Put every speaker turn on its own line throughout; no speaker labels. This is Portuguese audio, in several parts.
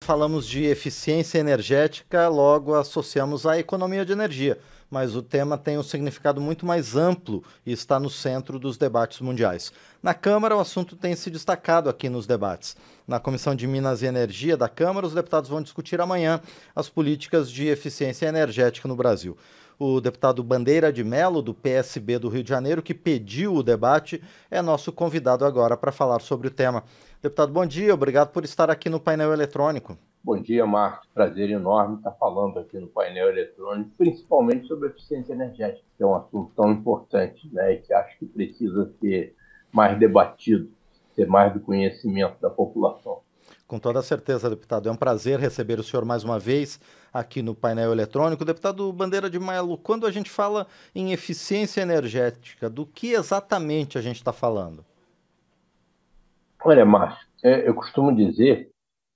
falamos de eficiência energética, logo associamos à economia de energia, mas o tema tem um significado muito mais amplo e está no centro dos debates mundiais. Na Câmara, o assunto tem se destacado aqui nos debates. Na Comissão de Minas e Energia da Câmara, os deputados vão discutir amanhã as políticas de eficiência energética no Brasil. O deputado Bandeira de Melo, do PSB do Rio de Janeiro, que pediu o debate, é nosso convidado agora para falar sobre o tema. Deputado, bom dia, obrigado por estar aqui no painel eletrônico.
Bom dia, Marcos. Prazer enorme estar falando aqui no painel eletrônico, principalmente sobre eficiência energética, que é um assunto tão importante, né, e que acho que precisa ser mais debatido, ter mais do conhecimento da população.
Com toda certeza, deputado. É um prazer receber o senhor mais uma vez aqui no painel eletrônico. Deputado Bandeira de Melo, quando a gente fala em eficiência energética, do que exatamente a gente está falando?
Olha, Márcio, eu costumo dizer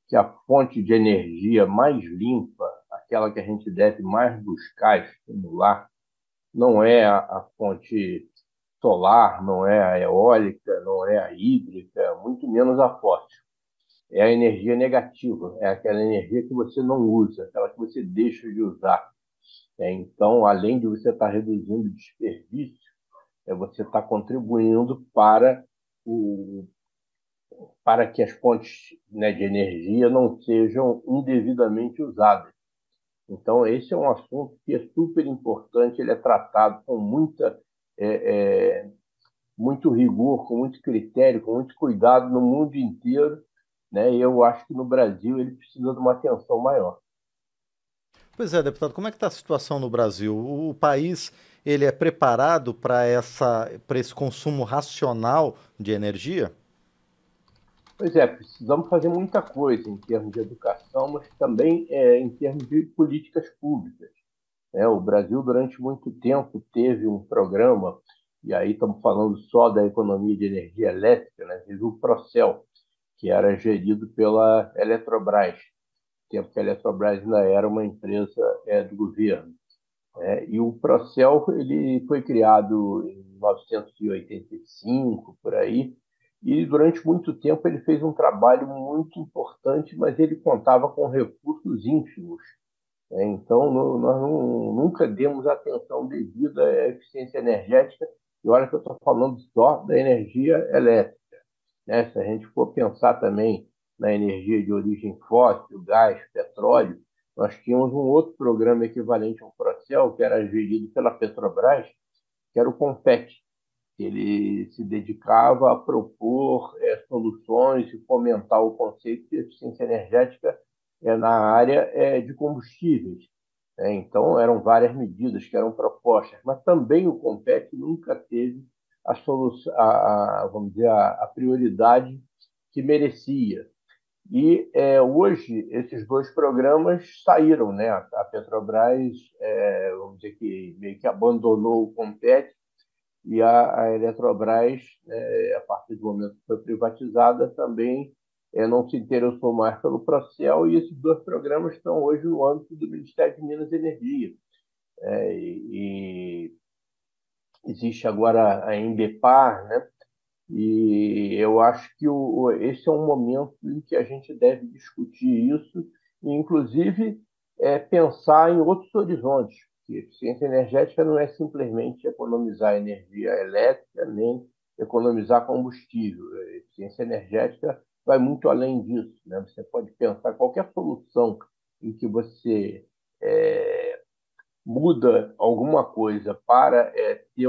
que a fonte de energia mais limpa, aquela que a gente deve mais buscar estimular, não é a fonte solar, não é a eólica, não é a hídrica, muito menos a fóssil. É a energia negativa, é aquela energia que você não usa, aquela que você deixa de usar. Então, além de você estar reduzindo o desperdício, você está contribuindo para que as fontes, né, de energia não sejam indevidamente usadas. Então, esse é um assunto que é super importante, ele é tratado com muito rigor, com muito critério, com muito cuidado no mundo inteiro, né? E eu acho que no Brasil ele precisa de uma atenção maior.
Pois é, deputado, como é que está a situação no Brasil? O país, ele é preparado para esse consumo racional de energia?
Pois é, precisamos fazer muita coisa em termos de educação, mas também em termos de políticas públicas. O Brasil, durante muito tempo, teve um programa, e aí estamos falando só da economia de energia elétrica, né? Teve o Procel, que era gerido pela Eletrobras, tempo que a Eletrobras ainda era uma empresa do governo. E o Procel ele foi criado em 1985, por aí, e durante muito tempo ele fez um trabalho muito importante, mas ele contava com recursos ínfimos. Então, nós nunca demos atenção devida à eficiência energética, e olha que eu estou falando só da energia elétrica, né? Se a gente for pensar também na energia de origem fóssil, gás, petróleo, nós tínhamos um outro programa equivalente ao Procel, que era gerido pela Petrobras, que era o Compete. Ele se dedicava a propor soluções e fomentar o conceito de eficiência energética na área de combustíveis. Então, eram várias medidas que eram propostas, mas também o Compete nunca teve a solução, vamos dizer, a prioridade que merecia. E hoje esses dois programas saíram, né? A Petrobras, vamos dizer que meio que abandonou o Compete e a Eletrobras, a partir do momento que foi privatizada, também não se interessou mais pelo Procel, e esses dois programas estão hoje no âmbito do Ministério de Minas e Energia. E existe agora a Embepar, né? E eu acho que esse é um momento em que a gente deve discutir isso e, inclusive, pensar em outros horizontes. Que eficiência energética não é simplesmente economizar energia elétrica, nem economizar combustível. A eficiência energética vai muito além disso, né? Você pode pensar qualquer solução em que você muda alguma coisa para ter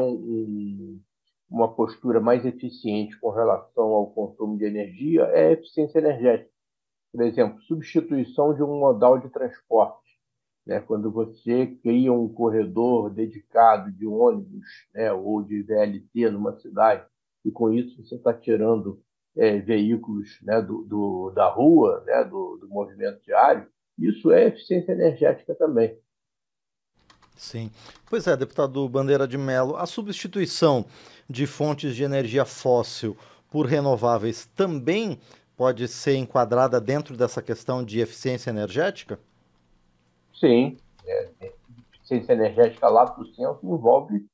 uma postura mais eficiente com relação ao consumo de energia é eficiência energética. Por exemplo, substituição de um modal de transporte, né? Quando você cria um corredor dedicado de ônibus, né, ou de VLT numa cidade, e com isso você está tirando veículos, né, da rua, né, do movimento diário, isso é eficiência energética também.
Sim. Pois é, deputado Bandeira de Melo, a substituição de fontes de energia fóssil por renováveis também pode ser enquadrada dentro dessa questão de eficiência energética?
Sim, eficiência energética lá para o centro envolve,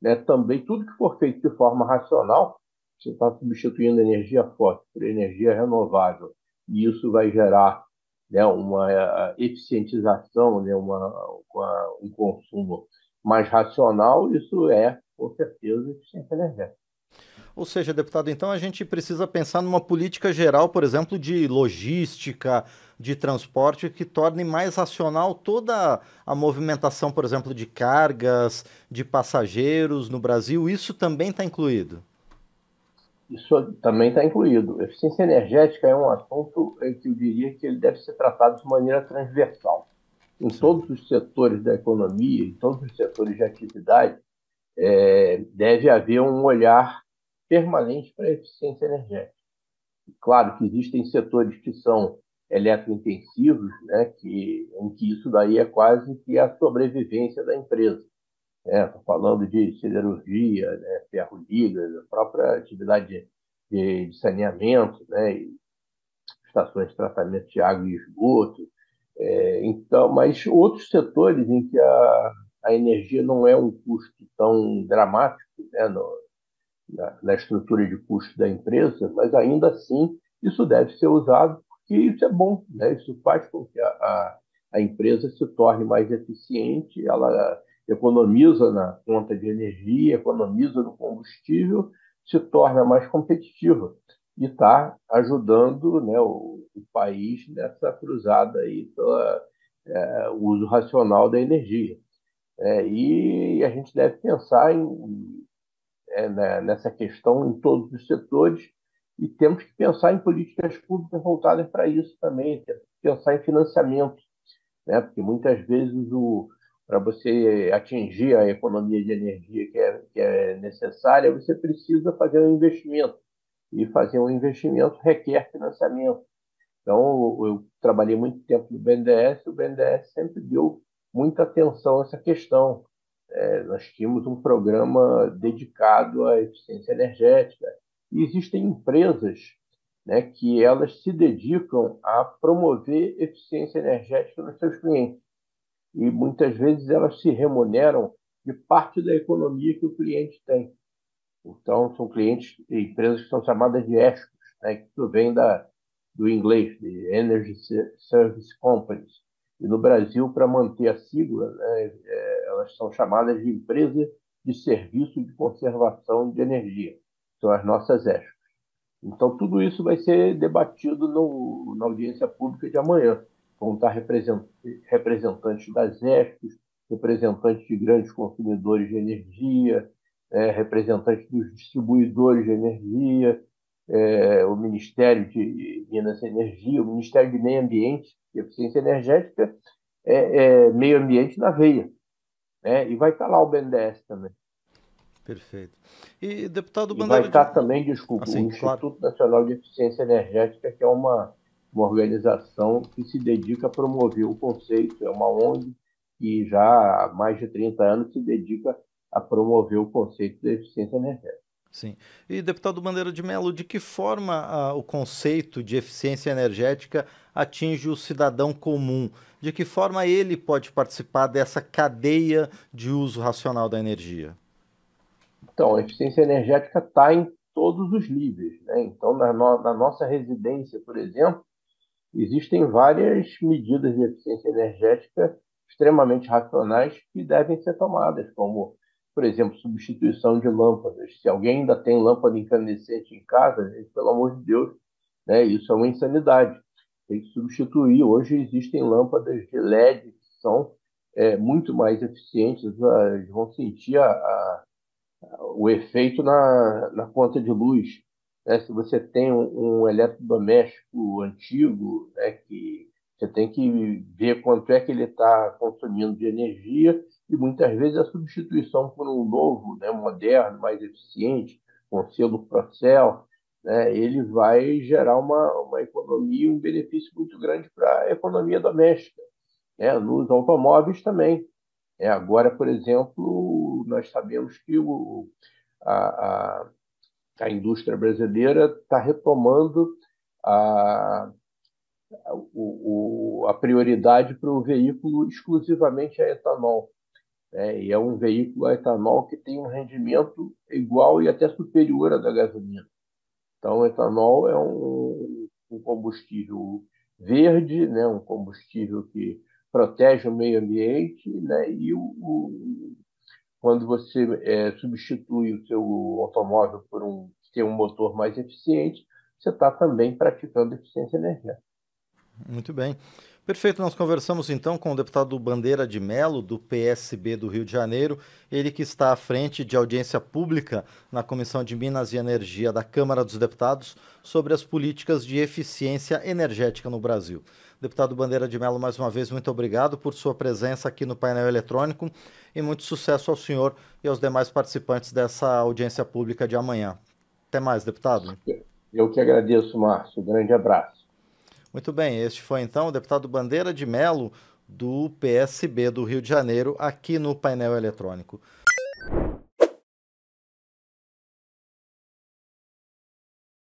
né, também tudo que for feito de forma racional. Você está substituindo energia fóssil por energia renovável, e isso vai gerar né, uma eficientização, né, um consumo mais racional, isso é, com certeza, eficiência energética.
Ou seja, deputado, então a gente precisa pensar numa política geral, por exemplo, de logística, de transporte, que torne mais racional toda a movimentação, por exemplo, de cargas, de passageiros no Brasil. Isso também está incluído.
Isso também está incluído. Eficiência energética é um assunto que eu diria que ele deve ser tratado de maneira transversal. Em
Sim.
todos os setores da economia, em todos os setores de atividade, deve haver um olhar permanente para a eficiência energética. Claro que existem setores que são eletrointensivos, né, em que isso daí é quase que a sobrevivência da empresa. Estou falando de siderurgia, né, ferro-ligas, a própria atividade de saneamento, né, e estações de tratamento de água e esgoto. Então, mas outros setores em que a energia não é um custo tão dramático, né, na estrutura de custo da empresa, mas ainda assim isso deve ser usado porque isso é bom, né? Isso faz com que a empresa se torne mais eficiente, ela economiza na conta de energia, economiza no combustível, se torna mais competitiva e está ajudando, né, o país nessa cruzada aí pelo uso racional da energia. E a gente deve pensar nessa questão em todos os setores e temos que pensar em políticas públicas voltadas para isso também, pensar em financiamento, né? Porque muitas vezes para você atingir a economia de energia que é necessária, você precisa fazer um investimento e fazer um investimento requer financiamento. Então, eu trabalhei muito tempo no BNDES, e o BNDES sempre deu muita atenção a essa questão. Nós tínhamos um programa dedicado à eficiência energética. E existem empresas, né, que elas se dedicam a promover eficiência energética nos seus clientes. E muitas vezes elas se remuneram de parte da economia que o cliente tem. Então, são clientes, empresas que são chamadas de ESCOs, né, que isso vem do inglês, de Energy Service Companies. E no Brasil, para manter a sigla, né, elas são chamadas de Empresas de Serviço de Conservação de Energia. São as nossas ESCOs. Então, tudo isso vai ser debatido na audiência pública de amanhã. Vão estar representantes das ESCOs, representantes de grandes consumidores de energia, representantes dos distribuidores de energia, o Ministério de Minas e Energia, o Ministério de Meio Ambiente e Eficiência Energética, meio ambiente na veia. Né? E vai estar lá o BNDES também.
Perfeito. E, deputado
E vai
Bandeira de...
estar também, desculpa, o
Assim, claro.
Instituto Nacional de Eficiência Energética, que é uma organização que se dedica a promover o conceito, é uma ONG que já há mais de 30 anos se dedica a promover o conceito da eficiência energética.
Sim. E, deputado Bandeira de Mello, de que forma o conceito de eficiência energética atinge o cidadão comum? De que forma ele pode participar dessa cadeia de uso racional da energia?
Então, a eficiência energética está em todos os níveis. Né? Então, na nossa residência, por exemplo, existem várias medidas de eficiência energética extremamente racionais que devem ser tomadas, como, por exemplo, substituição de lâmpadas. Se alguém ainda tem lâmpada incandescente em casa, gente, pelo amor de Deus, né, isso é uma insanidade. Tem que substituir. Hoje existem lâmpadas de LED que são muito mais eficientes, vão sentir o efeito na conta de luz. Né? Se você tem um eletrodoméstico antigo, né, que você tem que ver quanto é que ele está consumindo de energia e muitas vezes a substituição por um novo, né, moderno, mais eficiente, com selo Procel, né, ele vai gerar uma economia, um benefício muito grande para a economia doméstica. Né? Nos automóveis também. Agora, por exemplo, nós sabemos que a, a, a indústria brasileira está retomando a, a prioridade para o veículo exclusivamente a etanol. Né? E é um veículo a etanol que tem um rendimento igual e até superior à da gasolina. Então, o etanol é um combustível verde, né, um combustível que protege o meio ambiente, né, e quando você substitui o seu automóvel por um que tem um motor mais eficiente, você está também praticando eficiência energética.
Muito bem. Perfeito, nós conversamos então com o deputado Bandeira de Melo, do PSB do Rio de Janeiro, ele que está à frente de audiência pública na Comissão de Minas e Energia da Câmara dos Deputados sobre as políticas de eficiência energética no Brasil. Deputado Bandeira de Melo, mais uma vez, muito obrigado por sua presença aqui no painel eletrônico e muito sucesso ao senhor e aos demais participantes dessa audiência pública de amanhã. Até mais, deputado.
Eu que agradeço, Márcio. Grande abraço.
Muito bem, este foi então o deputado Bandeira de Melo, do PSB do Rio de Janeiro, aqui no painel eletrônico.